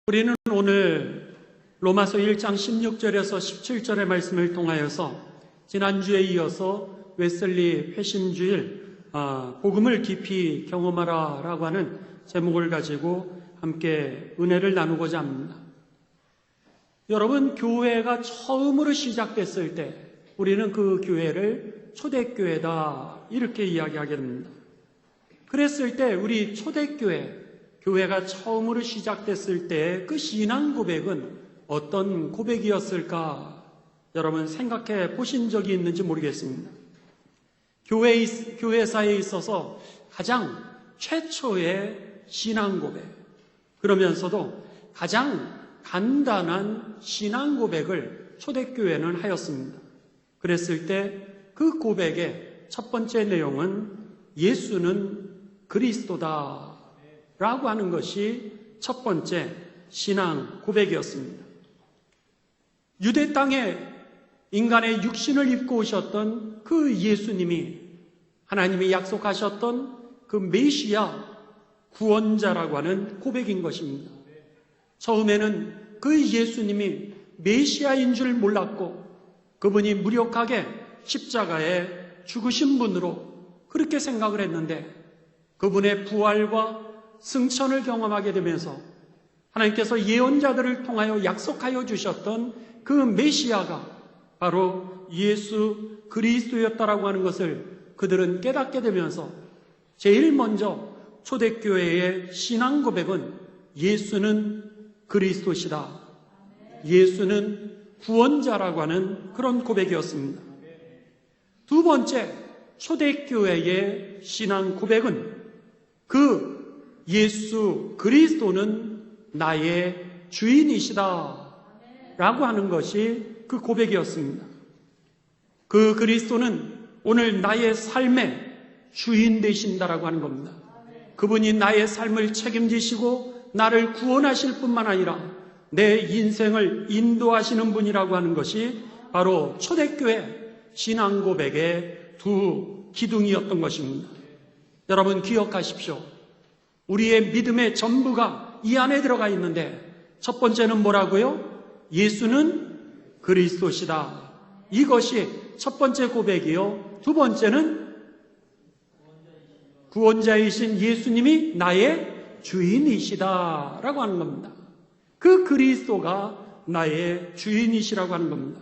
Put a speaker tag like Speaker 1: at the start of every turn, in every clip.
Speaker 1: 우리는 오늘 로마서 1장 16절에서 17절의 말씀을 통하여서 지난주에 이어서 웨슬리 회심주일 복음을 깊이 경험하라 라고 하는 제목을 가지고 함께 은혜를 나누고자 합니다. 여러분, 교회가 처음으로 시작됐을 때 우리는 그 교회를 초대교회다 이렇게 이야기하게 됩니다. 그랬을 때 우리 교회가 처음으로 시작됐을 때 그 신앙 고백은 어떤 고백이었을까? 여러분 생각해 보신 적이 있는지 모르겠습니다. 교회사에 있어서 가장 최초의 신앙 고백, 그러면서도 가장 간단한 신앙 고백을 초대교회는 하였습니다. 그랬을 때 그 고백의 첫 번째 내용은 예수는 그리스도다 라고 하는 것이 첫 번째 신앙 고백이었습니다. 유대 땅에 인간의 육신을 입고 오셨던 그 예수님이 하나님이 약속하셨던 그 메시아 구원자라고 하는 고백인 것입니다. 처음에는 그 예수님이 메시아인 줄 몰랐고 그분이 무력하게 십자가에 죽으신 분으로 그렇게 생각을 했는데 그분의 부활과 승천을 경험하게 되면서 하나님께서 예언자들을 통하여 약속하여 주셨던 그 메시아가 바로 예수 그리스도였다라고 하는 것을 그들은 깨닫게 되면서 제일 먼저 초대교회의 신앙 고백은 예수는 그리스도시다, 예수는 구원자라고 하는 그런 고백이었습니다. 두 번째 초대교회의 신앙 고백은 그 예수 그리스도는 나의 주인이시다 라고 하는 것이 그 고백이었습니다. 그 그리스도는 오늘 나의 삶의 주인 되신다라고 하는 겁니다. 그분이 나의 삶을 책임지시고 나를 구원하실 뿐만 아니라 내 인생을 인도하시는 분이라고 하는 것이 바로 초대교회 신앙 고백의 두 기둥이었던 것입니다. 여러분 기억하십시오. 우리의 믿음의 전부가 이 안에 들어가 있는데 첫 번째는 뭐라고요? 예수는 그리스도시다. 이것이 첫 번째 고백이요. 두 번째는 구원자이신 예수님이 나의 주인이시다 라고 하는 겁니다. 그 그리스도가 나의 주인이시라고 하는 겁니다.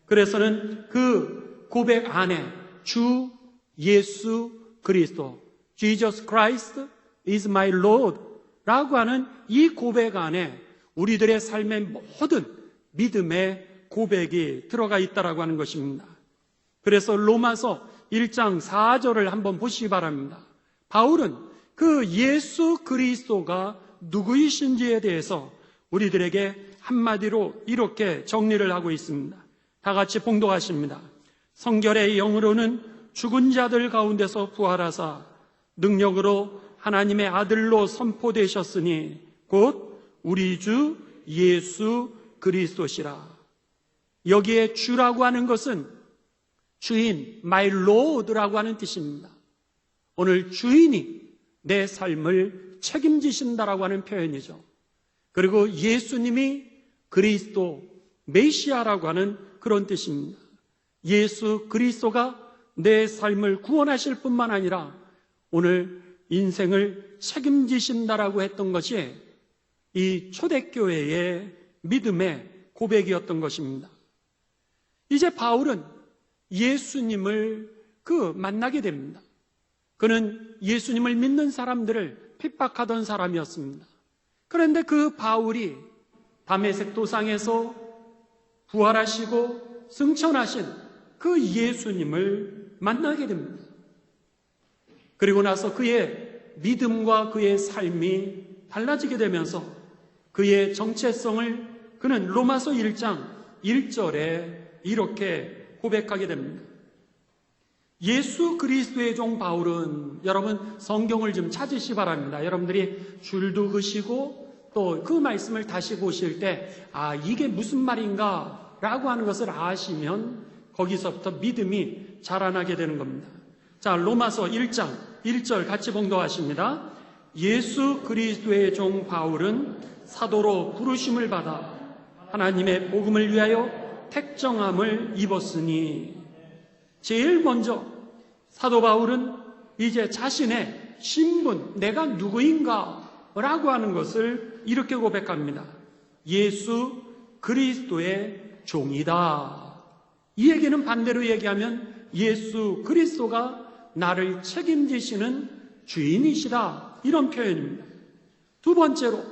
Speaker 1: 그래서는 그 고백 안에 주 예수 그리스도, Jesus Christ is my Lord 라고 하는 이 고백 안에 우리들의 삶의 모든 믿음의 고백이 들어가 있다라고 하는 것입니다. 그래서 로마서 1장 4절을 한번 보시기 바랍니다. 바울은 그 예수 그리스도가 누구이신지에 대해서 우리들에게 한마디로 이렇게 정리를 하고 있습니다. 다 같이 봉독하십니다. 성결의 영으로는 죽은 자들 가운데서 부활하사 능력으로 하나님의 아들로 선포되셨으니 곧 우리 주 예수 그리스도시라. 여기에 주라고 하는 것은 주인, my Lord라고 하는 뜻입니다. 오늘 주인이 내 삶을 책임지신다라고 하는 표현이죠. 그리고 예수님이 그리스도, 메시아라고 하는 그런 뜻입니다. 예수 그리스도가 내 삶을 구원하실 뿐만 아니라 오늘 인생을 책임지신다라고 했던 것이 이 초대교회의 믿음의 고백이었던 것입니다. 이제 바울은 예수님을 만나게 됩니다. 그는 예수님을 믿는 사람들을 핍박하던 사람이었습니다. 그런데 그 바울이 다메섹 도상에서 부활하시고 승천하신 그 예수님을 만나게 됩니다. 그리고 나서 그의 믿음과 그의 삶이 달라지게 되면서 그의 정체성을 그는 로마서 1장 1절에 이렇게 고백하게 됩니다. 예수 그리스도의 종 바울은, 여러분 성경을 좀 찾으시기 바랍니다. 여러분들이 줄도 그시고 또 그 말씀을 다시 보실 때 이게 무슨 말인가 라고 하는 것을 아시면 거기서부터 믿음이 자라나게 되는 겁니다. 자, 로마서 1장 1절 같이 봉독하십니다. 예수 그리스도의 종 바울은 사도로 부르심을 받아 하나님의 복음을 위하여 택정함을 입었으니. 제일 먼저 사도 바울은 이제 자신의 신분, 내가 누구인가 라고 하는 것을 이렇게 고백합니다. 예수 그리스도의 종이다. 이 얘기는 반대로 얘기하면 예수 그리스도가 나를 책임지시는 주인이시다, 이런 표현입니다. 두 번째로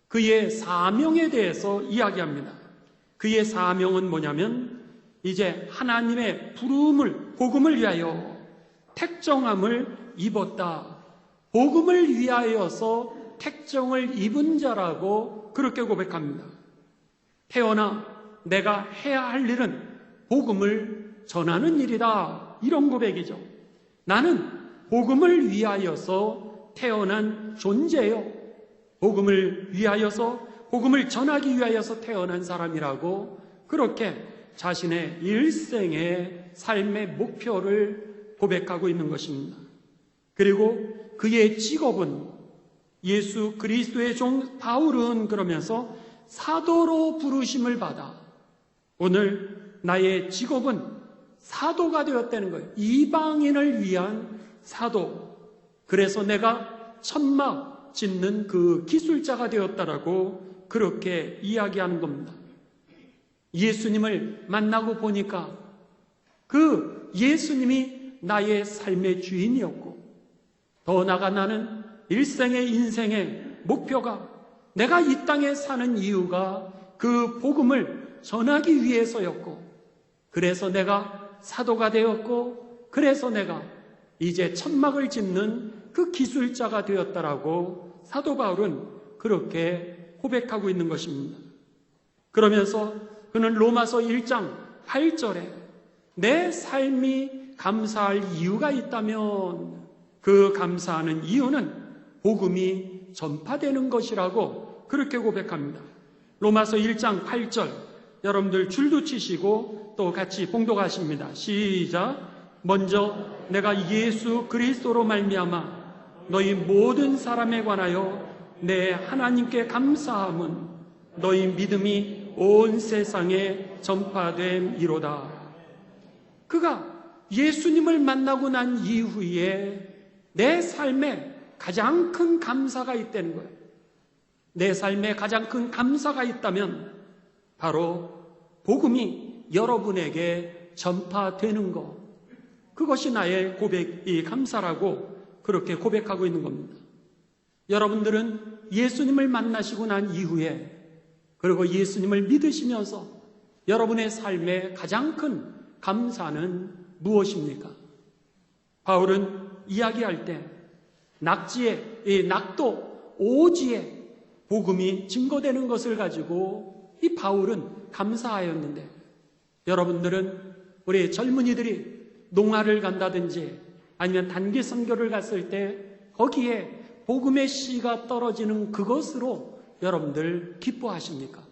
Speaker 1: 그의 사명에 대해서 이야기합니다. 그의 사명은 뭐냐면 이제 하나님의 부름을, 복음을 위하여 택정함을 입었다. 복음을 위하여서 택정을 입은 자라고 그렇게 고백합니다. 태어나 내가 해야 할 일은 복음을 전하는 일이다, 이런 고백이죠. 나는 복음을 위하여서 태어난 존재요. 복음을 위하여서, 복음을 전하기 위하여서 태어난 사람이라고 그렇게 자신의 일생의 삶의 목표를 고백하고 있는 것입니다. 그리고 그의 직업은 예수 그리스도의 종 바울은 그러면서 사도로 부르심을 받아 오늘 나의 직업은 사도가 되었다는 거예요. 이방인을 위한 사도. 그래서 내가 천막 짓는 그 기술자가 되었다라고 그렇게 이야기하는 겁니다. 예수님을 만나고 보니까 그 예수님이 나의 삶의 주인이었고, 더 나아가 나는 일생의 인생의 목표가, 내가 이 땅에 사는 이유가 그 복음을 전하기 위해서였고, 그래서 내가 사도가 되었고, 그래서 내가 이제 천막을 짓는 그 기술자가 되었다라고 사도 바울은 그렇게 고백하고 있는 것입니다. 그러면서 그는 로마서 1장 8절에 내 삶이 감사할 이유가 있다면 그 감사하는 이유는 복음이 전파되는 것이라고 그렇게 고백합니다. 로마서 1장 8절, 여러분들 줄도 치시고 또 같이 봉독하십니다. 시작. 먼저 내가 예수 그리스도로 말미암아 너희 모든 사람에 관하여 내 하나님께 감사함은 너희 믿음이 온 세상에 전파됨이로다. 그가 예수님을 만나고 난 이후에 내 삶에 가장 큰 감사가 있다는 거예요. 내 삶에 가장 큰 감사가 있다면 바로 복음이 여러분에게 전파되는 것, 그것이 나의 고백이 감사라고 그렇게 고백하고 있는 겁니다. 여러분들은 예수님을 만나시고 난 이후에, 그리고 예수님을 믿으시면서 여러분의 삶의 가장 큰 감사는 무엇입니까? 바울은 이야기할 때 낙지에, 이 낙도, 오지에 복음이 증거되는 것을 가지고 이 바울은 감사하였는데, 여러분들은 우리 젊은이들이 농화를 간다든지 아니면 단기 선교를 갔을 때 거기에 복음의 씨가 떨어지는 그것으로 여러분들 기뻐하십니까?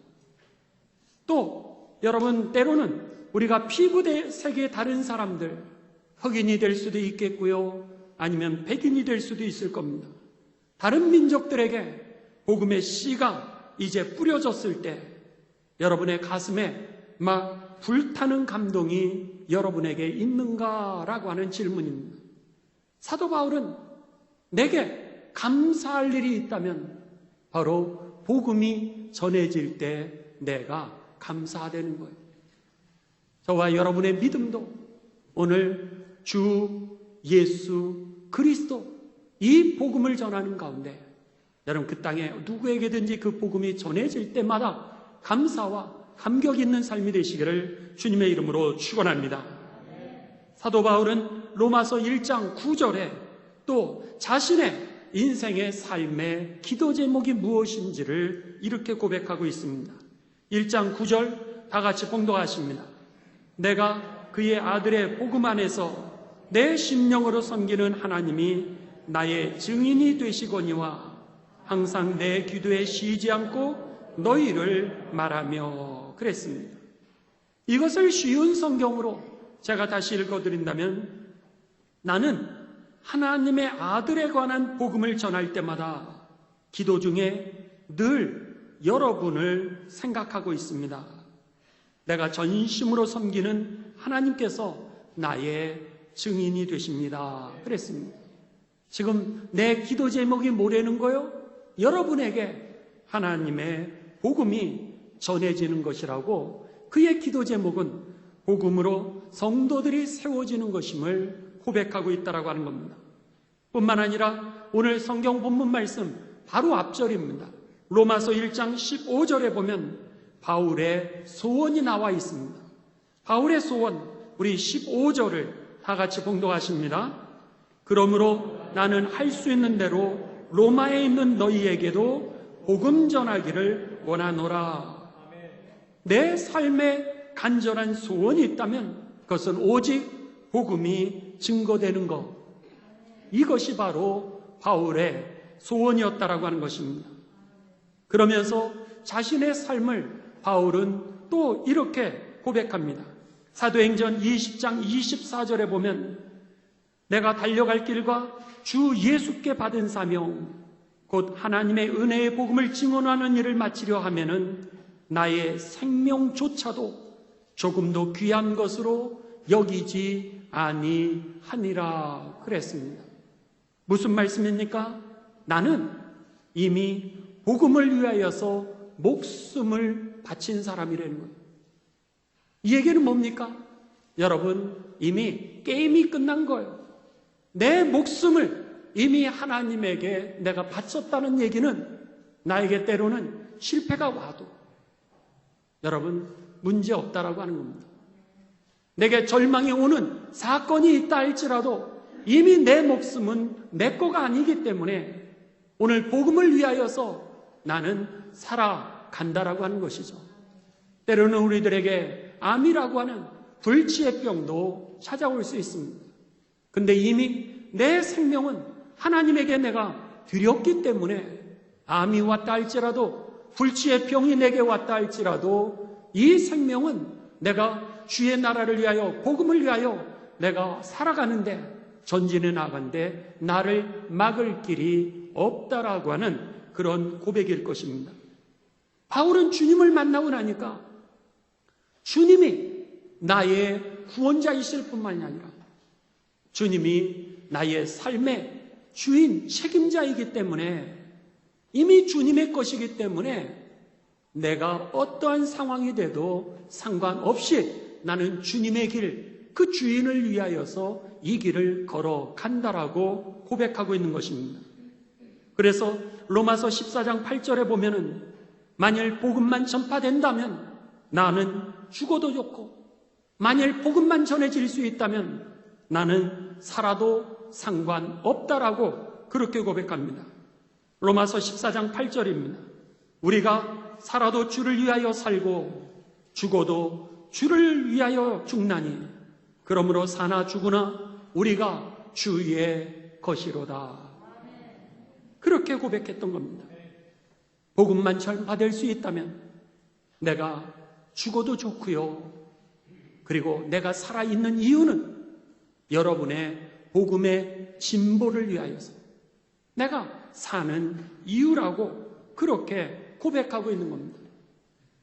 Speaker 1: 또 여러분, 때로는 우리가 피부색이 다른 사람들, 흑인이 될 수도 있겠고요, 아니면 백인이 될 수도 있을 겁니다. 다른 민족들에게 복음의 씨가 이제 뿌려졌을 때 여러분의 가슴에 막 불타는 감동이 여러분에게 있는가라고 하는 질문입니다. 사도 바울은 내게 감사할 일이 있다면 바로 복음이 전해질 때 내가 감사되는 거예요. 저와 여러분의 믿음도 오늘 주 예수 그리스도, 이 복음을 전하는 가운데 여러분 그 땅에 누구에게든지 그 복음이 전해질 때마다 감사와 감격 있는 삶이 되시기를 주님의 이름으로 축원합니다. 사도 바울은 로마서 1장 9절에 또 자신의 인생의 삶의 기도 제목이 무엇인지를 이렇게 고백하고 있습니다. 1장 9절 다 같이 봉독하십니다. 내가 그의 아들의 복음 안에서 내 심령으로 섬기는 하나님이 나의 증인이 되시거니와 항상 내 기도에 쉬지 않고 너희를 말하며 그랬습니다. 이것을 쉬운 성경으로 제가 다시 읽어드린다면, 나는 하나님의 아들에 관한 복음을 전할 때마다 기도 중에 늘 여러분을 생각하고 있습니다. 내가 전심으로 섬기는 하나님께서 나의 증인이 되십니다. 그랬습니다. 지금 내 기도 제목이 뭐라는 거요? 여러분에게 하나님의 복음이 전해지는 것이라고, 그의 기도 제목은 복음으로 성도들이 세워지는 것임을 고백하고 있다라고 하는 겁니다. 뿐만 아니라 오늘 성경 본문 말씀 바로 앞절입니다. 로마서 1장 15절에 보면 바울의 소원이 나와 있습니다. 바울의 소원, 우리 15절을 다 같이 봉독하십니다. 그러므로 나는 할 수 있는 대로 로마에 있는 너희에게도 복음 전하기를 원하노라. 내 삶에 간절한 소원이 있다면 그것은 오직 복음이 증거되는 것, 이것이 바로 바울의 소원이었다라고 하는 것입니다. 그러면서 자신의 삶을 바울은 또 이렇게 고백합니다. 사도행전 20장 24절에 보면 내가 달려갈 길과 주 예수께 받은 사명 곧 하나님의 은혜의 복음을 증언하는 일을 마치려 하면은 나의 생명조차도 조금도 귀한 것으로 여기지 아니하니라 그랬습니다. 무슨 말씀입니까? 나는 이미 복음을 위하여서 목숨을 바친 사람이라는 거예요. 이 얘기는 뭡니까? 여러분, 이미 게임이 끝난 거예요. 내 목숨을 이미 하나님에게 내가 바쳤다는 얘기는 나에게 때로는 실패가 와도 여러분 문제 없다라고 하는 겁니다. 내게 절망이 오는 사건이 있다 할지라도 이미 내 목숨은 내 거가 아니기 때문에 오늘 복음을 위하여서 나는 살아간다라고 하는 것이죠. 때로는 우리들에게 암이라고 하는 불치의 병도 찾아올 수 있습니다. 근데 이미 내 생명은 하나님에게 내가 드렸기 때문에 암이 왔다 할지라도 불치의 병이 내게 왔다 할지라도 이 생명은 내가 주의 나라를 위하여 복음을 위하여 내가 살아가는데 전진해 나간데 나를 막을 길이 없다라고 하는 그런 고백일 것입니다. 바울은 주님을 만나고 나니까 주님이 나의 구원자이실 뿐만이 아니라 주님이 나의 삶의 주인, 책임자이기 때문에 이미 주님의 것이기 때문에 내가 어떠한 상황이 돼도 상관없이 나는 주님의 길, 그 주인을 위하여서 이 길을 걸어간다라고 고백하고 있는 것입니다. 그래서 로마서 14장 8절에 보면은 만일 복음만 전파된다면 나는 죽어도 좋고 만일 복음만 전해질 수 있다면 나는 살아도 상관없다라고 그렇게 고백합니다. 로마서 14장 8절입니다. 우리가 살아도 주를 위하여 살고 죽어도 주를 위하여 죽나니 그러므로 사나 죽으나 우리가 주의 것이로다. 그렇게 고백했던 겁니다. 복음만 전파될 수 있다면 내가 죽어도 좋고요. 그리고 내가 살아있는 이유는 여러분의 복음의 진보를 위하여서 내가 사는 이유라고 그렇게 고백하고 있는 겁니다.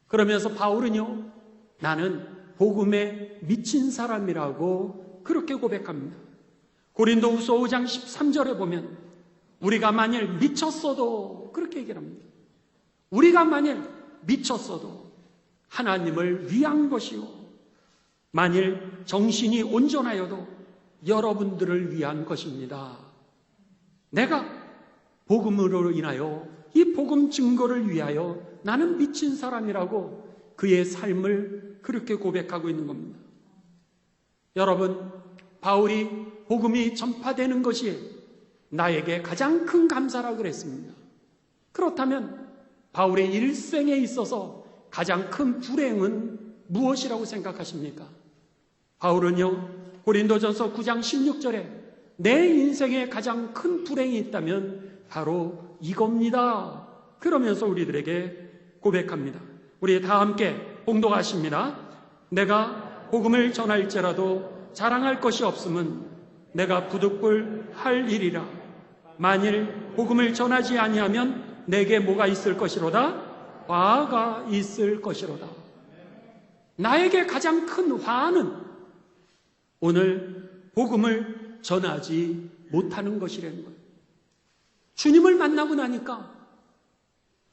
Speaker 1: 그러면서 바울은요, 나는 복음에 미친 사람이라고 그렇게 고백합니다. 고린도후서 5장 13절에 보면 우리가 만일 미쳤어도 그렇게 얘기를 합니다. 우리가 만일 미쳤어도 하나님을 위한 것이요 만일 정신이 온전하여도 여러분들을 위한 것입니다. 내가 복음으로 인하여 이 복음 증거를 위하여 나는 미친 사람이라고 그의 삶을 그렇게 고백하고 있는 겁니다. 여러분, 바울이 복음이 전파되는 것이 나에게 가장 큰 감사라고 그랬습니다. 그렇다면 바울의 일생에 있어서 가장 큰 불행은 무엇이라고 생각하십니까? 바울은요, 고린도전서 9장 16절에 내 인생에 가장 큰 불행이 있다면 바로 이겁니다. 그러면서 우리들에게 고백합니다. 우리 다 함께 봉독하십니다. 내가 복음을 전할지라도 자랑할 것이 없음은 내가 부득불 할 일이라. 만일 복음을 전하지 아니하면 내게 뭐가 있을 것이로다? 화가 있을 것이로다. 나에게 가장 큰 화는 오늘 복음을 전하지 못하는 것이라는 거예요. 주님을 만나고 나니까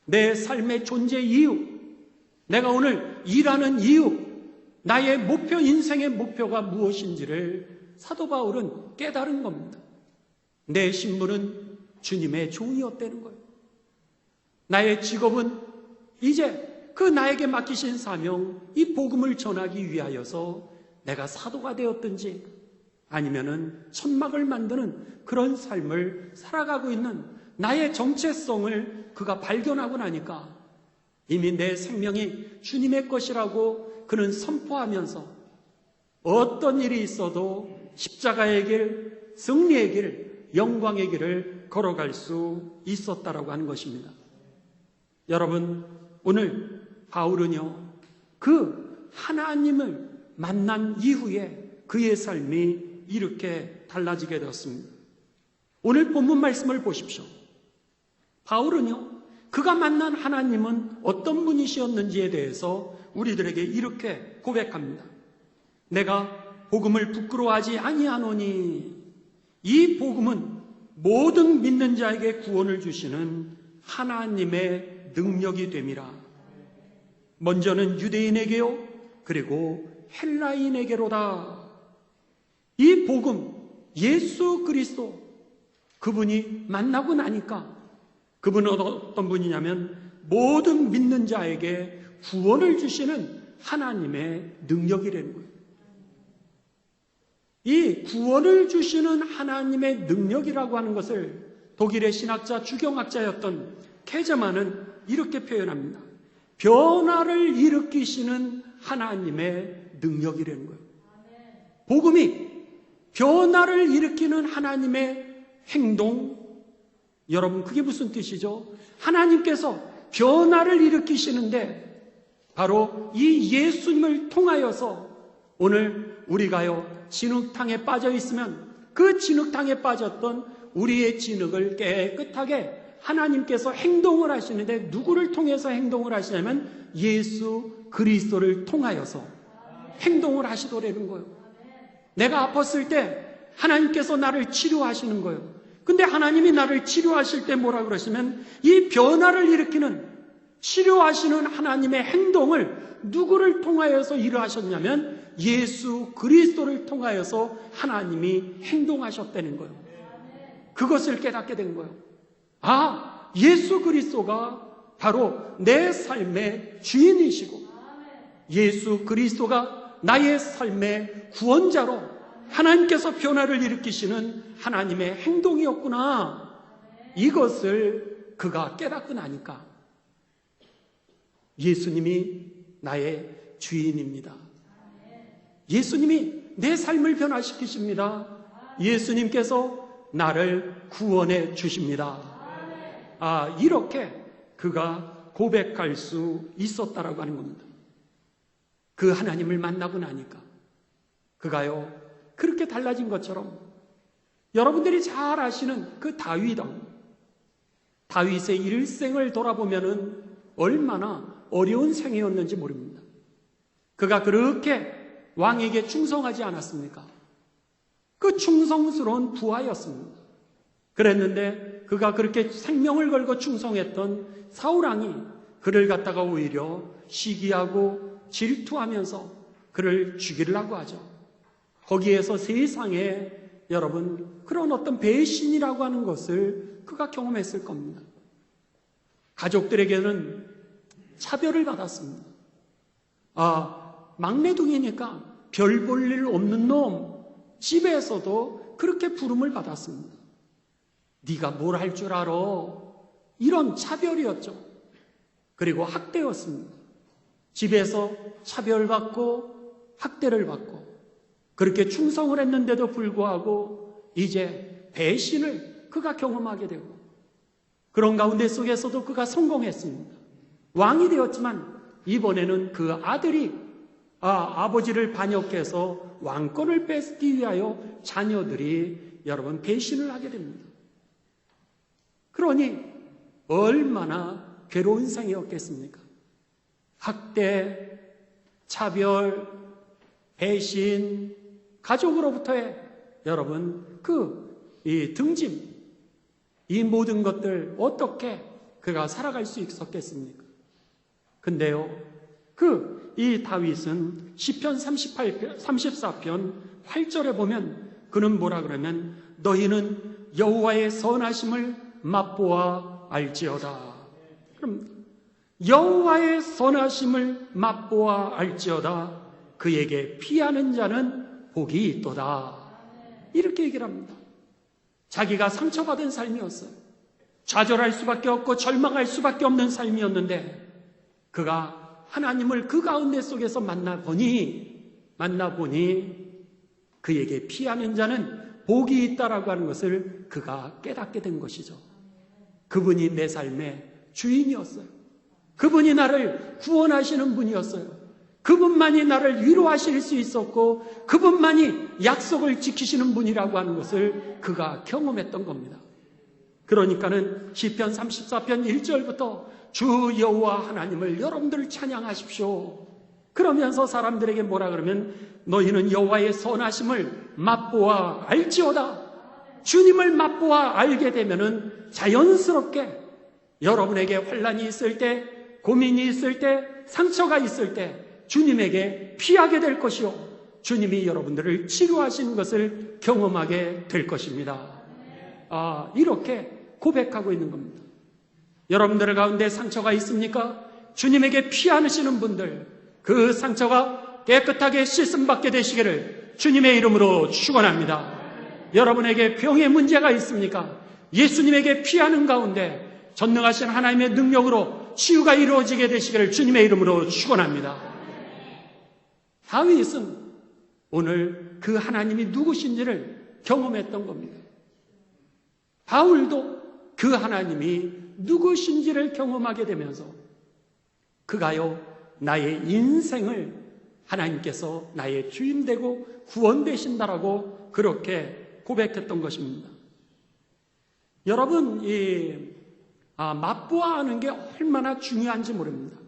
Speaker 1: 내 삶의 존재 이유, 내가 오늘 일하는 이유, 나의 목표, 인생의 목표가 무엇인지를 사도 바울은 깨달은 겁니다. 내 신분은 주님의 종이었다는 거예요. 나의 직업은 이제 그 나에게 맡기신 사명, 이 복음을 전하기 위하여서 내가 사도가 되었든지 아니면은 천막을 만드는 그런 삶을 살아가고 있는 나의 정체성을 그가 발견하고 나니까 이미 내 생명이 주님의 것이라고 그는 선포하면서 어떤 일이 있어도 십자가의 길, 승리의 길, 영광의 길을 걸어갈 수 있었다라고 하는 것입니다. 여러분, 오늘 바울은요, 그 하나님을 만난 이후에 그의 삶이 이렇게 달라지게 되었습니다. 오늘 본문 말씀을 보십시오. 바울은요, 그가 만난 하나님은 어떤 분이셨는지에 대해서 우리들에게 이렇게 고백합니다. 내가 복음을 부끄러워하지 아니하노니 이 복음은 모든 믿는 자에게 구원을 주시는 하나님의 능력이 됨이라. 먼저는 유대인에게요, 그리고 헬라인에게로다. 이 복음, 예수 그리스도, 그분이 만나고 나니까 그분은 어떤 분이냐면 모든 믿는 자에게 구원을 주시는 하나님의 능력이라는 거예요. 이 구원을 주시는 하나님의 능력이라고 하는 것을 독일의 신학자, 주경학자였던 케제만은 이렇게 표현합니다. 변화를 일으키시는 하나님의 능력이라는 거예요. 복음이 변화를 일으키는 하나님의 행동, 여러분 그게 무슨 뜻이죠? 하나님께서 변화를 일으키시는데 바로 이 예수님을 통하여서 오늘 우리가요 진흙탕에 빠져 있으면 그 진흙탕에 빠졌던 우리의 진흙을 깨끗하게 하나님께서 행동을 하시는데 누구를 통해서 행동을 하시냐면 예수 그리스도를 통하여서 행동을 하시더라는 거예요. 내가 아팠을 때 하나님께서 나를 치료하시는 거예요. 근데 하나님이 나를 치료하실 때 뭐라 그러시면 이 변화를 일으키는 치료하시는 하나님의 행동을 누구를 통하여서 일을 하셨냐면 예수 그리스도를 통하여서 하나님이 행동하셨다는 거예요. 그것을 깨닫게 된 거예요. 아, 예수 그리스도가 바로 내 삶의 주인이시고 예수 그리스도가 나의 삶의 구원자로 하나님께서 변화를 일으키시는 하나님의 행동이었구나. 이것을 그가 깨닫고 나니까 예수님이 나의 주인입니다. 예수님이 내 삶을 변화시키십니다. 예수님께서 나를 구원해 주십니다. 아, 이렇게 그가 고백할 수 있었다라고 하는 겁니다. 그 하나님을 만나고 나니까 그가요 그렇게 달라진 것처럼 여러분들이 잘 아시는 그 다윗의 일생을 돌아보면은 얼마나 어려운 생애였는지 모릅니다. 그가 그렇게 왕에게 충성하지 않았습니까? 그 충성스러운 부하였습니다. 그랬는데 그가 그렇게 생명을 걸고 충성했던 사울왕이 그를 갖다가 오히려 시기하고 질투하면서 그를 죽이려고 하죠. 거기에서 세상에 여러분 그런 어떤 배신이라고 하는 것을 그가 경험했을 겁니다. 가족들에게는 차별을 받았습니다. 아, 막내둥이니까 별 볼 일 없는 놈, 집에서도 그렇게 부름을 받았습니다. 네가 뭘 할 줄 알아? 이런 차별이었죠. 그리고 학대였습니다. 집에서 차별받고 학대를 받고 그렇게 충성을 했는데도 불구하고 이제 배신을 그가 경험하게 되고 그런 가운데 속에서도 그가 성공했습니다. 왕이 되었지만 이번에는 그 아들이 아버지를 반역해서 왕권을 뺏기 위하여 자녀들이 여러분 배신을 하게 됩니다. 그러니 얼마나 괴로운 생이었겠습니까? 학대, 차별, 배신, 가족으로부터의 여러분 이 등짐, 이 모든 것들 어떻게 그가 살아갈 수 있었겠습니까? 근데요, 이 다윗은 시편 34편 8절에 보면 그는 뭐라 그러면 너희는 여호와의 선하심을 맛보아 알지어다. 그럼 여호와의 선하심을 맛보아 알지어다. 그에게 피하는 자는 복이 있도다. 이렇게 얘기를 합니다. 자기가 상처받은 삶이었어요. 좌절할 수밖에 없고 절망할 수밖에 없는 삶이었는데 그가 하나님을 그 가운데 속에서 만나보니 그에게 피하는 자는 복이 있다라고 하는 것을 그가 깨닫게 된 것이죠. 그분이 내 삶의 주인이었어요. 그분이 나를 구원하시는 분이었어요. 그분만이 나를 위로하실 수 있었고 그분만이 약속을 지키시는 분이라고 하는 것을 그가 경험했던 겁니다. 그러니까는 시편 34편 1절부터 주 여호와 하나님을 여러분들 찬양하십시오. 그러면서 사람들에게 뭐라 그러면 너희는 여호와의 선하심을 맛보아 알지어다. 주님을 맛보아 알게 되면은 자연스럽게 여러분에게 환난이 있을 때, 고민이 있을 때, 상처가 있을 때 주님에게 피하게 될 것이요, 주님이 여러분들을 치료하시는 것을 경험하게 될 것입니다. 이렇게 고백하고 있는 겁니다. 여러분들 가운데 상처가 있습니까? 주님에게 피하시는 분들, 그 상처가 깨끗하게 씻음받게 되시기를 주님의 이름으로 축원합니다. 여러분에게 병의 문제가 있습니까? 예수님에게 피하는 가운데 전능하신 하나님의 능력으로 치유가 이루어지게 되시기를 주님의 이름으로 축원합니다. 다윗은 오늘 그 하나님이 누구신지를 경험했던 겁니다. 바울도 그 하나님이 누구신지를 경험하게 되면서 그가요, 나의 인생을 하나님께서 나의 주인 되고 구원 되신다라고 그렇게 고백했던 것입니다. 여러분, 맛보아 하는 게 얼마나 중요한지 모릅니다.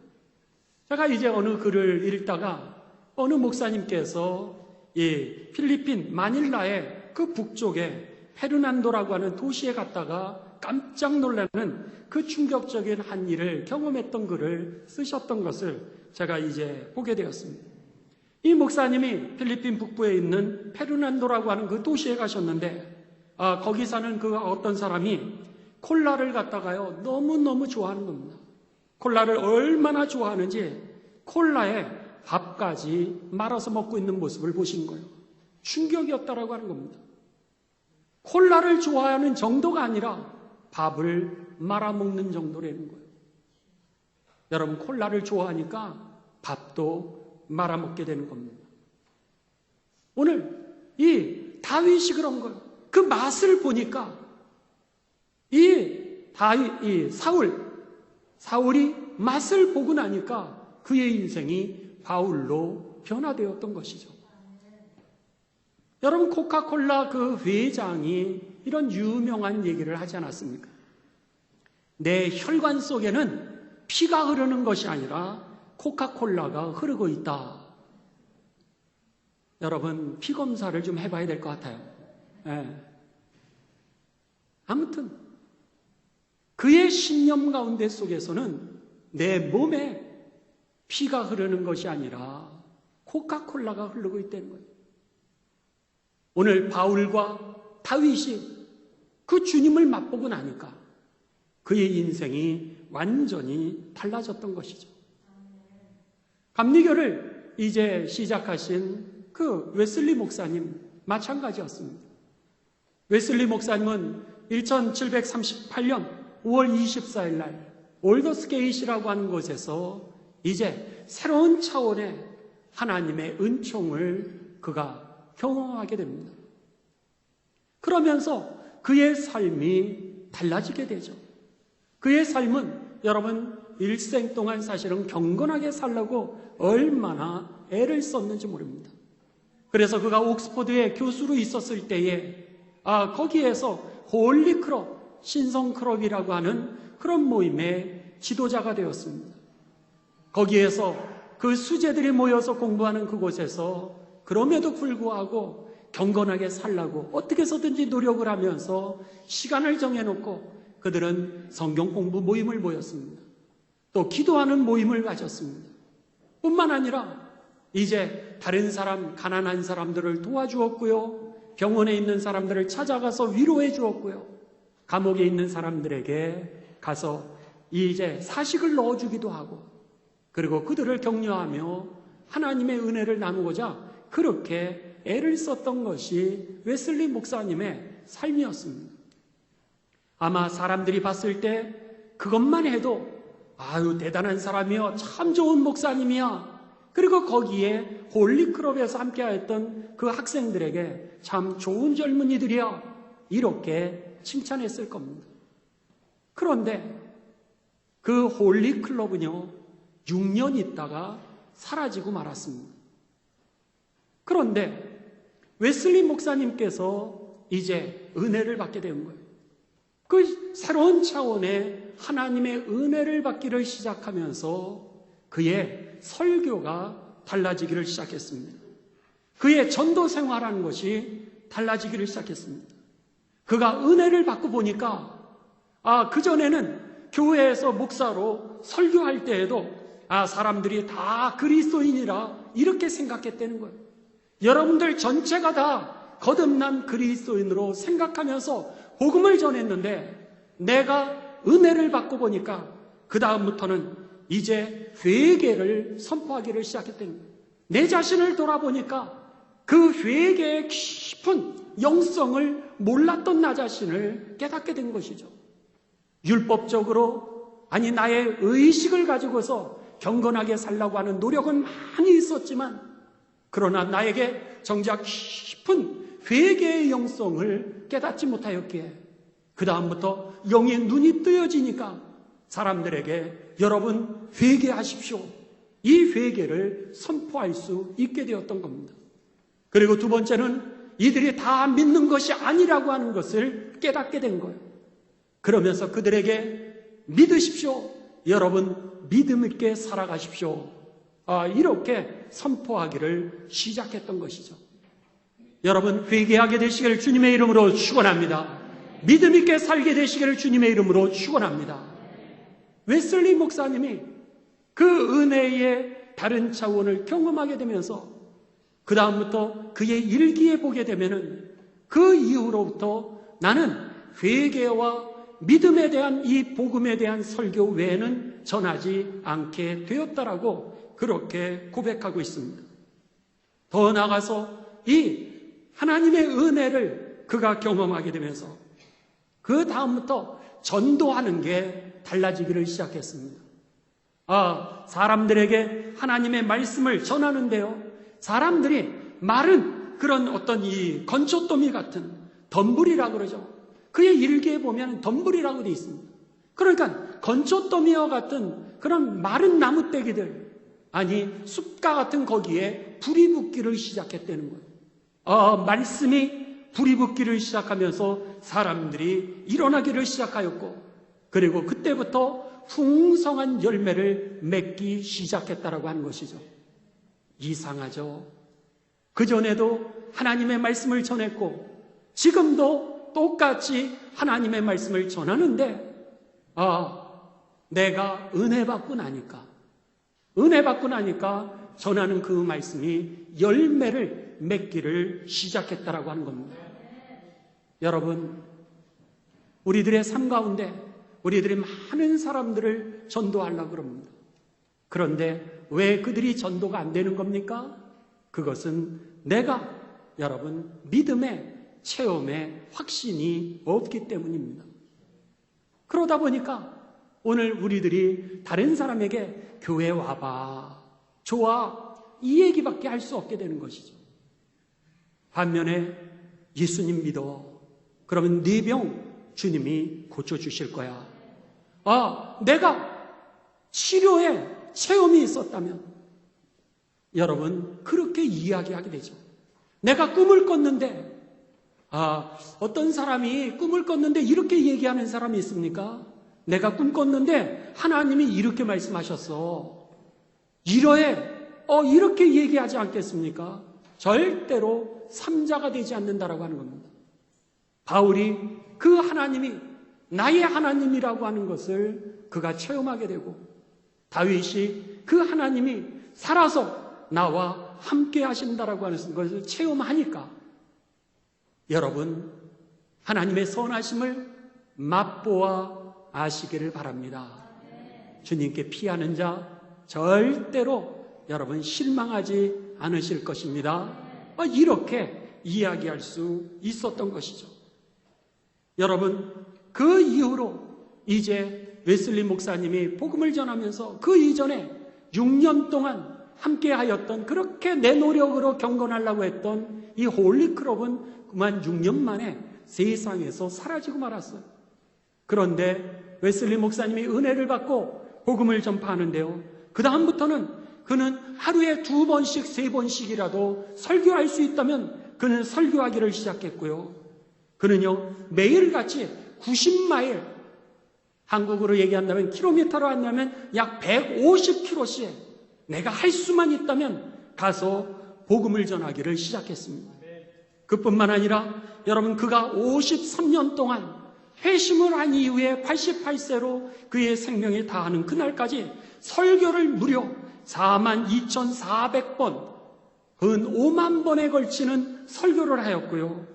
Speaker 1: 제가 이제 어느 글을 읽다가 어느 목사님께서 필리핀 마닐라의 그 북쪽에 페르난도라고 하는 도시에 갔다가 깜짝 놀라는 그 충격적인 한 일을 경험했던 글을 쓰셨던 것을 제가 이제 보게 되었습니다. 이 목사님이 필리핀 북부에 있는 페르난도라고 하는 그 도시에 가셨는데 거기 사는 그 어떤 사람이 콜라를 갖다가요 너무너무 좋아하는 겁니다. 콜라를 얼마나 좋아하는지 콜라에 밥까지 말아서 먹고 있는 모습을 보신 거예요. 충격이었다라고 하는 겁니다. 콜라를 좋아하는 정도가 아니라 밥을 말아먹는 정도라는 거예요. 여러분, 콜라를 좋아하니까 밥도 말아먹게 되는 겁니다. 오늘 이 다윗이 그런 거예요. 그 맛을 보니까 사울이 맛을 보고 나니까 그의 인생이 바울로 변화되었던 것이죠. 여러분, 코카콜라 그 회장이 이런 유명한 얘기를 하지 않았습니까? 내 혈관 속에는 피가 흐르는 것이 아니라 코카콜라가 흐르고 있다. 여러분, 피 검사를 좀 해봐야 될 것 같아요. 아무튼 그의 신념 가운데 속에서는 내 몸에 피가 흐르는 것이 아니라 코카콜라가 흐르고 있다는 거예요. 오늘 바울과 다윗이 그 주님을 맛보고 나니까 그의 인생이 완전히 달라졌던 것이죠. 감리교를 이제 시작하신 그 웨슬리 목사님 마찬가지였습니다. 웨슬리 목사님은 1738년 5월 24일 날 올더스게이트라고 하는 곳에서 이제 새로운 차원의 하나님의 은총을 그가 경험하게 됩니다. 그러면서 그의 삶이 달라지게 되죠. 그의 삶은 여러분 일생 동안 사실은 경건하게 살려고 얼마나 애를 썼는지 모릅니다. 그래서 그가 옥스퍼드에 교수로 있었을 때에 거기에서 홀리 클럽, 신성 클럽이라고 하는 그런 모임의 지도자가 되었습니다. 거기에서 그 수재들이 모여서 공부하는 그곳에서 그럼에도 불구하고 경건하게 살라고 어떻게 해서든지 노력을 하면서 시간을 정해놓고 그들은 성경 공부 모임을 모였습니다. 또 기도하는 모임을 가졌습니다. 뿐만 아니라 이제 다른 사람, 가난한 사람들을 도와주었고요. 병원에 있는 사람들을 찾아가서 위로해 주었고요. 감옥에 있는 사람들에게 가서 이제 사식을 넣어주기도 하고, 그리고 그들을 격려하며 하나님의 은혜를 나누고자 그렇게 애를 썼던 것이 웨슬리 목사님의 삶이었습니다. 아마 사람들이 봤을 때 그것만 해도 아유 대단한 사람이요, 참 좋은 목사님이야. 그리고 거기에 홀리클럽에서 함께했던 그 학생들에게 참 좋은 젊은이들이야, 이렇게 칭찬했을 겁니다. 그런데 그 홀리클럽은요 6년 있다가 사라지고 말았습니다. 그런데 웨슬리 목사님께서 이제 은혜를 받게 된 거예요. 그 새로운 차원의 하나님의 은혜를 받기를 시작하면서 그의 설교가 달라지기를 시작했습니다. 그의 전도 생활하는 것이 달라지기를 시작했습니다. 그가 은혜를 받고 보니까 그전에는 교회에서 목사로 설교할 때에도 사람들이 다 그리스도인이라 이렇게 생각했다는 거예요. 여러분들 전체가 다 거듭난 그리스도인으로 생각하면서 복음을 전했는데 내가 은혜를 받고 보니까 그 다음부터는 이제 회개를 선포하기를 시작했다는 거예요. 내 자신을 돌아보니까 그 회개의 깊은 영성을 몰랐던 나 자신을 깨닫게 된 것이죠. 율법적으로 나의 의식을 가지고서 경건하게 살려고 하는 노력은 많이 있었지만 그러나 나에게 정작 깊은 회개의 영성을 깨닫지 못하였기에 그 다음부터 영의 눈이 뜨여지니까 사람들에게 여러분 회개하십시오, 이 회개를 선포할 수 있게 되었던 겁니다. 그리고 두 번째는 이들이 다 믿는 것이 아니라고 하는 것을 깨닫게 된 거예요. 그러면서 그들에게 믿으십시오, 여러분 믿음 있게 살아가십시오, 이렇게 선포하기를 시작했던 것이죠. 여러분 회개하게 되시기를 주님의 이름으로 축원합니다. 믿음 있게 살게 되시기를 주님의 이름으로 축원합니다. 웨슬리 목사님이 그 은혜의 다른 차원을 경험하게 되면서 그 다음부터 그의 일기에 보게 되면은 그 이후로부터 나는 회개와 믿음에 대한 이 복음에 대한 설교 외에는 전하지 않게 되었다라고 그렇게 고백하고 있습니다. 더 나아가서 이 하나님의 은혜를 그가 경험하게 되면서 그 다음부터 전도하는 게 달라지기를 시작했습니다. 사람들에게 하나님의 말씀을 전하는데요, 사람들이 말은 그런 어떤 이 건초더미 같은 덤불이라고 그러죠. 그의 일기에 보면 덤불이라고 되어 있습니다. 그러니까 건초더미와 같은 그런 마른 나무떼기들, 숲과 같은 거기에 불이 붙기를 시작했다는 거예요. 말씀이 불이 붙기를 시작하면서 사람들이 일어나기를 시작하였고, 그리고 그때부터 풍성한 열매를 맺기 시작했다라고 하는 것이죠. 이상하죠? 그전에도 하나님의 말씀을 전했고 지금도 똑같이 하나님의 말씀을 전하는데 내가 은혜 받고 나니까 전하는 그 말씀이 열매를 맺기를 시작했다라고 하는 겁니다. 여러분, 우리들의 삶 가운데 우리들이 많은 사람들을 전도하려고 그럽니다. 그런데 왜 그들이 전도가 안 되는 겁니까? 그것은 내가 여러분 믿음의 체험에 확신이 없기 때문입니다. 그러다 보니까 오늘 우리들이 다른 사람에게 교회 와봐, 좋아, 이 얘기밖에 할 수 없게 되는 것이죠. 반면에 예수님 믿어, 그러면 네 병 주님이 고쳐주실 거야. 내가 치료에 체험이 있었다면 여러분 그렇게 이야기하게 되죠. 내가 꿈을 꿨는데 어떤 사람이 꿈을 꿨는데 이렇게 얘기하는 사람이 있습니까? 내가 꿈꿨는데 하나님이 이렇게 말씀하셨어. 이러해. 이렇게 얘기하지 않겠습니까? 절대로 삼자가 되지 않는다라고 하는 겁니다. 바울이 그 하나님이 나의 하나님이라고 하는 것을 그가 체험하게 되고, 다윗이 그 하나님이 살아서 나와 함께 하신다라고 하는 것을 체험하니까, 여러분 하나님의 선하심을 맛보아 아시기를 바랍니다. 주님께 피하는 자 절대로 여러분 실망하지 않으실 것입니다. 이렇게 이야기할 수 있었던 것이죠. 여러분, 그 이후로 이제 웨슬리 목사님이 복음을 전하면서 그 이전에 6년 동안 함께 하였던, 그렇게 내 노력으로 경건하려고 했던 이 홀리클럽은 그만 6년 만에 세상에서 사라지고 말았어요. 그런데 웨슬리 목사님이 은혜를 받고 복음을 전파하는데요, 그 다음부터는 그는 하루에 2번씩 3번씩이라도 설교할 수 있다면 그는 설교하기를 시작했고요. 그는요 매일같이 90마일, 한국으로 얘기한다면 킬로미터로 한다면 약 150km씩 내가 할 수만 있다면 가서 복음을 전하기를 시작했습니다. 그뿐만 아니라 여러분, 그가 53년 동안 회심을 한 이후에 88세로 그의 생명이 다하는 그날까지 설교를 무려 42,400번, 근 5만 번에 걸치는 설교를 하였고요.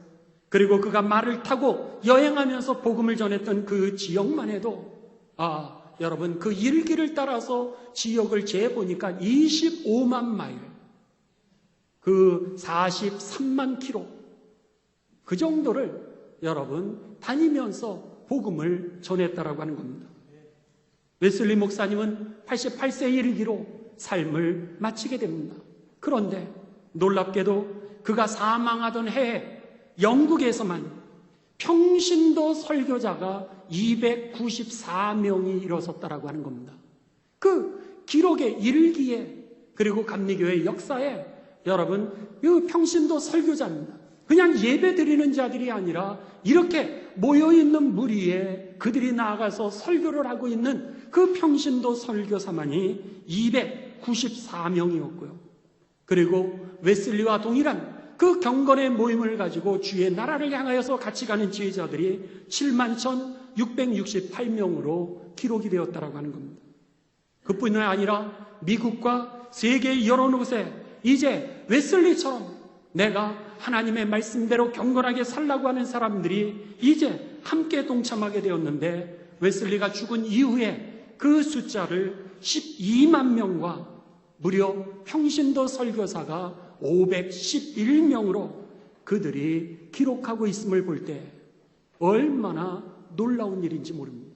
Speaker 1: 그리고 그가 말을 타고 여행하면서 복음을 전했던 그 지역만 해도 여러분, 그 일기를 따라서 지역을 재보니까 25만 마일, 그 43만 킬로, 그 정도를 여러분 다니면서 복음을 전했다라고 하는 겁니다. 웨슬리 목사님은 88세에 이르기로 삶을 마치게 됩니다. 그런데 놀랍게도 그가 사망하던 해에 영국에서만 평신도 설교자가 294명이 일어섰다라고 하는 겁니다. 그 기록의 일기에, 그리고 감리교회 역사에 여러분, 이 평신도 설교자입니다. 그냥 예배 드리는 자들이 아니라 이렇게 모여있는 무리에 그들이 나아가서 설교를 하고 있는 그 평신도 설교사만이 294명이었고요. 그리고 웨슬리와 동일한 그 경건의 모임을 가지고 주의 나라를 향하여서 같이 가는 지휘자들이 71,668명으로 기록이 되었다라고 하는 겁니다. 그뿐이 아니라 미국과 세계 여러 곳에 이제 웨슬리처럼 내가 하나님의 말씀대로 경건하게 살라고 하는 사람들이 이제 함께 동참하게 되었는데, 웨슬리가 죽은 이후에 그 숫자를 12만 명과 무려 평신도 설교사가 511명으로 그들이 기록하고 있음을 볼 때 얼마나 놀라운 일인지 모릅니다.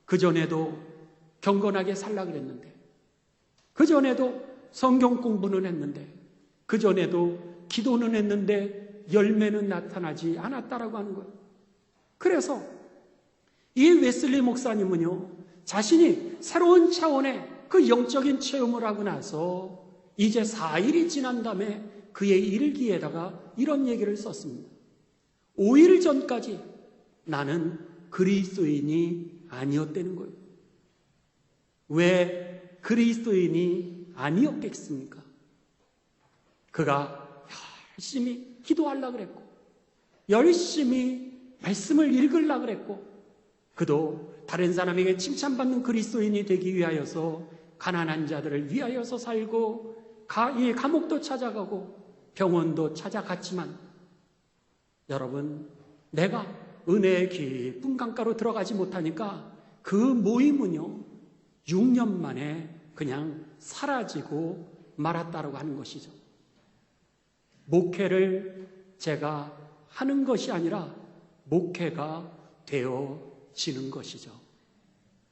Speaker 1: 그전에도 경건하게 살라 그랬는데, 그전에도 성경 공부는 했는데, 그전에도 기도는 했는데 열매는 나타나지 않았다라고 하는 거예요. 그래서 이 웨슬리 목사님은요, 자신이 새로운 차원의 그 영적인 체험을 하고 나서 이제 4일이 지난 다음에 그의 일기에다가 이런 얘기를 썼습니다. 5일 전까지 나는 그리스도인이 아니었다는 거예요. 왜 그리스도인이 아니었겠습니까? 그가 열심히 기도하려고 그랬고, 열심히 말씀을 읽으려고 그랬고, 그도 다른 사람에게 칭찬받는 그리스도인이 되기 위하여서 가난한 자들을 위하여서 살고, 감옥도 찾아가고 병원도 찾아갔지만, 여러분, 내가 은혜의 깊은 강가로 들어가지 못하니까 그 모임은요 6년 만에 그냥 사라지고 말았다라고 하는 것이죠. 목회를 제가 하는 것이 아니라 목회가 되어지는 것이죠.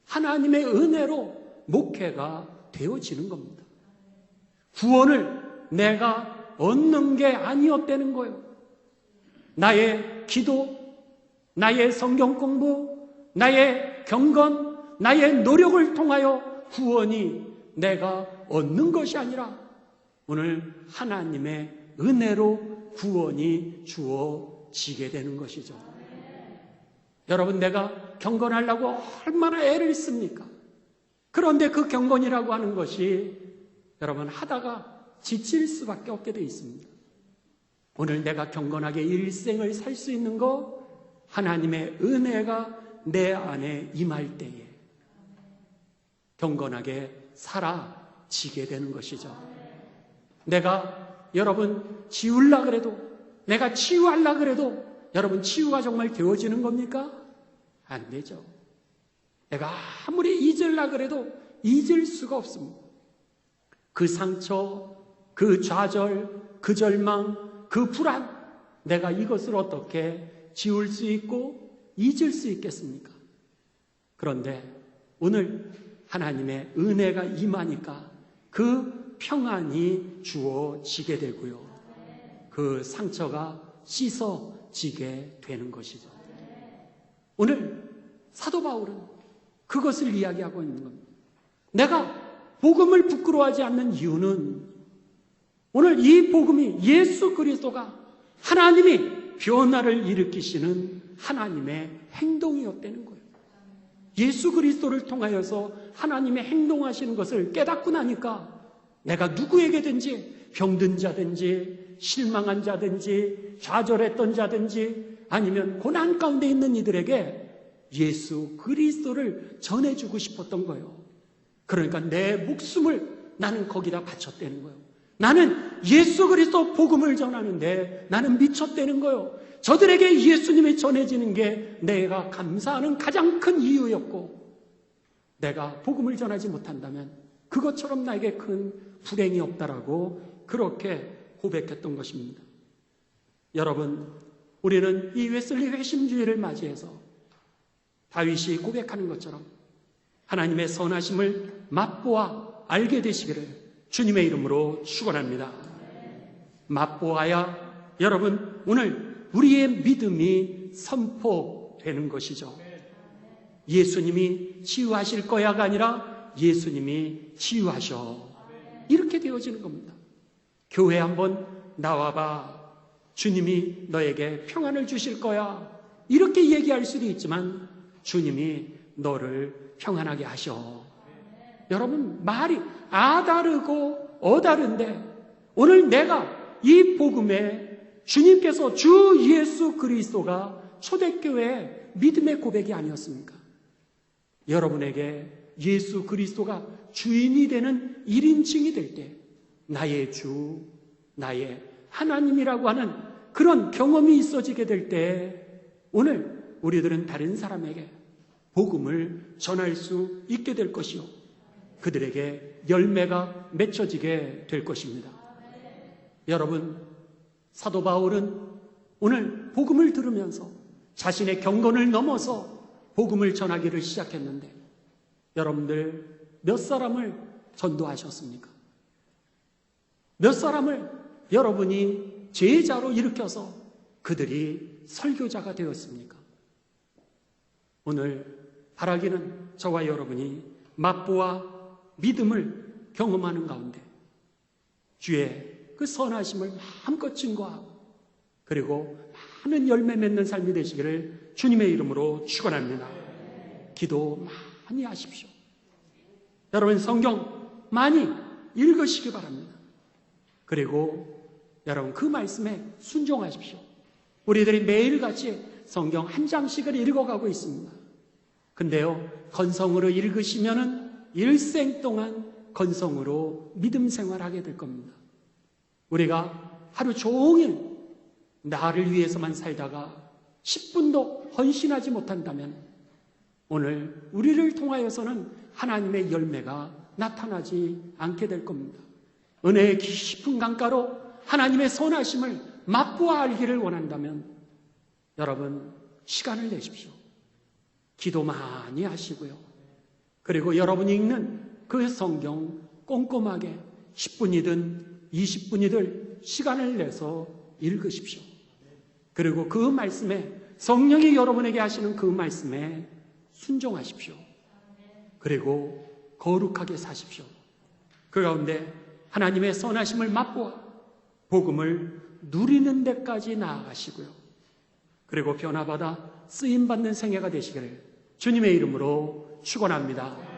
Speaker 1: 하나님의 은혜로 목회가 되어지는 겁니다. 구원을 내가 얻는 게 아니었다는 거예요. 나의 기도, 나의 성경 공부, 나의 경건, 나의 노력을 통하여 구원이 내가 얻는 것이 아니라 오늘 하나님의 은혜로 구원이 주어지게 되는 것이죠. 여러분, 내가 경건하려고 얼마나 애를 씁니까? 그런데 그 경건이라고 하는 것이 여러분 하다가 지칠 수밖에 없게 되어 있습니다. 오늘 내가 경건하게 일생을 살 수 있는 거 하나님의 은혜가 내 안에 임할 때에 경건하게 살아지게 되는 것이죠. 내가 여러분 지우려 그래도, 내가 치유하려 그래도 여러분 치유가 정말 되어지는 겁니까? 안 되죠. 내가 아무리 잊으려 그래도 잊을 수가 없습니다. 그 상처, 그 좌절, 그 절망, 그 불안, 내가 이것을 어떻게 지울 수 있고 잊을 수 있겠습니까? 그런데 오늘 하나님의 은혜가 임하니까 그 평안이 주어지게 되고요. 그 상처가 씻어지게 되는 것이죠. 오늘 사도 바울은 그것을 이야기하고 있는 겁니다. 내가 복음을 부끄러워하지 않는 이유는 오늘 이 복음이 예수 그리스도가 하나님이 변화를 일으키시는 하나님의 행동이었다는 거예요. 예수 그리스도를 통하여서 하나님의 행동하시는 것을 깨닫고 나니까 내가 누구에게든지 병든 자든지 실망한 자든지 좌절했던 자든지 아니면 고난 가운데 있는 이들에게 예수 그리스도를 전해주고 싶었던 거예요. 그러니까 내 목숨을 나는 거기다 바쳤다는 거예요. 나는 예수 그리스도 복음을 전하는데 나는 미쳤다는 거예요. 저들에게 예수님이 전해지는 게 내가 감사하는 가장 큰 이유였고, 내가 복음을 전하지 못한다면 그것처럼 나에게 큰 불행이 없다라고 그렇게 고백했던 것입니다. 여러분, 우리는 이 웨슬리 회심주의를 맞이해서 다윗이 고백하는 것처럼 하나님의 선하심을 맛보아 알게 되시기를 주님의 이름으로 축원합니다. 맛보아야 여러분 오늘 우리의 믿음이 선포되는 것이죠. 예수님이 치유하실 거야가 아니라 예수님이 치유하셔. 이렇게 되어지는 겁니다. 교회 한번 나와봐. 주님이 너에게 평안을 주실 거야. 이렇게 얘기할 수도 있지만 주님이 너를 평안하게 하셔. 여러분 말이 아다르고 어다른데 오늘 내가 이 복음에 주님께서 주 예수 그리스도가 초대교회의 믿음의 고백이 아니었습니까? 여러분에게 예수 그리스도가 주인이 되는 1인칭이 될 때 나의 주, 나의 하나님이라고 하는 그런 경험이 있어지게 될 때 오늘 우리들은 다른 사람에게 복음을 전할 수 있게 될 것이요. 그들에게 열매가 맺혀지게 될 것입니다. 여러분, 사도 바울은 오늘 복음을 들으면서 자신의 경건을 넘어서 복음을 전하기를 시작했는데 여러분들 몇 사람을 전도하셨습니까? 몇 사람을 여러분이 제자로 일으켜서 그들이 설교자가 되었습니까? 오늘 바라기는 저와 여러분이 맛보아 믿음을 경험하는 가운데 주의 그 선하심을 마음껏 증거하고 그리고 많은 열매 맺는 삶이 되시기를 주님의 이름으로 축원합니다. 기도 많이 하십시오. 여러분 성경 많이 읽으시기 바랍니다. 그리고 여러분 그 말씀에 순종하십시오. 우리들이 매일같이 성경 한 장씩을 읽어가고 있습니다. 근데요, 건성으로 읽으시면은 일생 동안 건성으로 믿음 생활하게 될 겁니다. 우리가 하루 종일 나를 위해서만 살다가 10분도 헌신하지 못한다면 오늘 우리를 통하여서는 하나님의 열매가 나타나지 않게 될 겁니다. 은혜의 깊은 강가로 하나님의 선하심을 맛보아 알기를 원한다면 여러분 시간을 내십시오. 기도 많이 하시고요. 그리고 여러분이 읽는 그 성경 꼼꼼하게 10분이든 20분이든 시간을 내서 읽으십시오. 그리고 그 말씀에 성령이 여러분에게 하시는 그 말씀에 순종하십시오. 그리고 거룩하게 사십시오. 그 가운데 하나님의 선하심을 맛보아 복음을 누리는 데까지 나아가시고요. 그리고 변화받아 쓰임받는 생애가 되시기를 주님의 이름으로 축원합니다.